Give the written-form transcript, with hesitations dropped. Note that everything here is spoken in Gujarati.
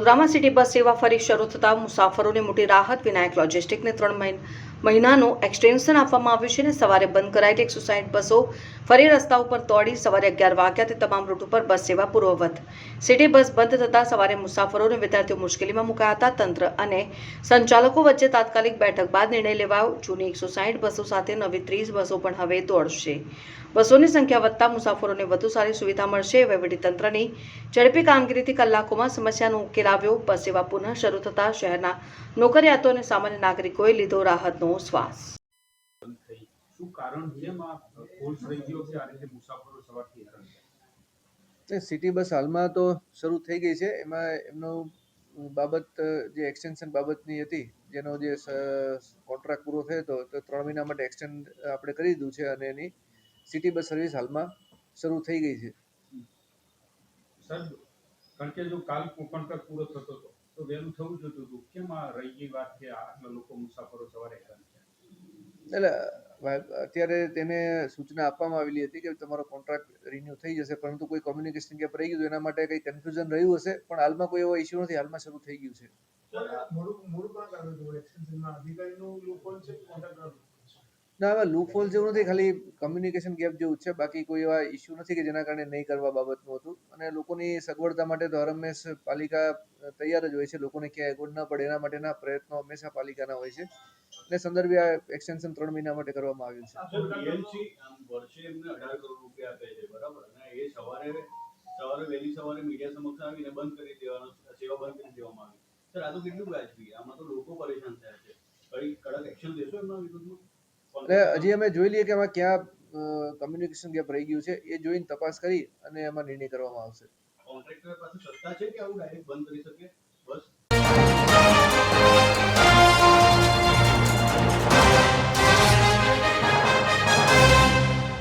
વડોદરામાં સિટી બસ સેવા ફરી શરૂ થતાં મુસાફરોને મોટી રાહત. વિનાયક લોજિસ્ટિકને 3 મહિનાનું એક્સટેન્શન આપવામાં આવ્યું છે અને સવારે બંધ કરાયેલી 160 બસો ફરી રસ્તા ઉપર દોડી. સવારે 11 વાગ્યાથી તમામ રૂટ ઉપર બસ સેવા પૂર્વવત. સિટી બસ બંધ થતાં સવારે મુસાફરો અને વિદ્યાર્થીઓ મુશ્કેલીમાં મુકાયા હતા. તંત્ર અને સંચાલકો વચ્ચે તાત્કાલિક બેઠક બાદ નિર્ણય લેવાયો. જૂની 160 બસો સાથે નવી 30 બસો પણ હવે દોડશે. બસોની સંખ્યા વધતા મુસાફરોને વધુ સારી સુવિધા મળશે. વહીવટીતંત્રની ઝડપી કામગીરીથી કલાકોમાં સમસ્યાનો ઉકેલ આવ્યો. બસ સેવા પુનઃ શરૂ થતાં શહેરના નોકરિયાતો અને સામાન્ય નાગરિકોએ લીધો રાહતનો શ્વાસ. સિટી બસ હાલમાં તો શરૂ થઈ ગઈ છે. એમાં એમનો બાબત જે એક્સટેન્શન બાબતની હતી, જેનો જે કોન્ટ્રાક્ટ પૂરો થયો હતો, તો 3 મહિના માટે એક્સટેન્ડ આપણે કરી દીધું છે અને એની સિટી બસ સર્વિસ હાલમાં શરૂ થઈ ગઈ છે. સર, કારણ કે જો કાલ કોન્ટ્રાક્ટ પૂરો થતો હતો તો વહેલું થવું જોઈતું હતું. કેમ આ રહી ગઈ વાત કે આટલા લોકો મુસાફરો સવારે હેરાન થયા? એટલે અત્યારે તેને સૂચના આપવામાં આવેલી હતી કે તમારો કોન્ટ્રાક્ટ રિન્યુ થઈ જશે, પરંતુ કોઈ કોમ્યુનિકેશન ગેપ રહી ગયું, એના માટે કંઈ કન્ફ્યુઝન રહ્યું હશે, પણ હાલમાં કોઈ એવો ઇસ્યુ નથી. હાલમાં શરૂ થઈ ગયું છે. ના, હવે લૂપહોલ જેવું નથી, ખાલી કમ્યુનિકેશન ગેપ જેવું છે. બાકી કોઈ એવા ઇસ્યુ નથી કે જેના કારણે નહીં કરવા બાબતનું હતું. અને લોકોની સગવડતા માટે તો હરહંમેશ પાલિકા તૈયાર જ હોય છે. લોકોને ક્યાંય અગવડ ના પડે એના માટેના પ્રયત્નો હંમેશા પાલિકાના હોય છે. એટલે સંદર્ભે આ એક્સટેન્શન 3 મહિના માટે કરવામાં આવ્યું છે. વર્ષે એમને 18 કરોડ રૂપિયા આપે છે, બરાબર, અને એ સવારે વહેલી સવારે મીડિયા સમક્ષ આવીને બંધ કરી દેવાનો, સેવા બંધ કરી દેવામાં આવી. સર, આ તો કેટલું વ્યાજબી? આમાં તો લોકો પરેશાન થયા છે. કઈ કડક એક્શન લેશો એમના વિરુદ્ધમાં? હજી અમે જોઈ લઈએ કે એમાં ક્યાં કમ્યુનિકેશન ગેપ રહી ગયું છે. એ જોઈને તપાસ કરી અને એમાં નિર્ણય કરવામાં આવશે. કોન્ટ્રાક્ટર પાસે સત્તા છે કે આવું ડાયરેક્ટ બંધ કરી શકે?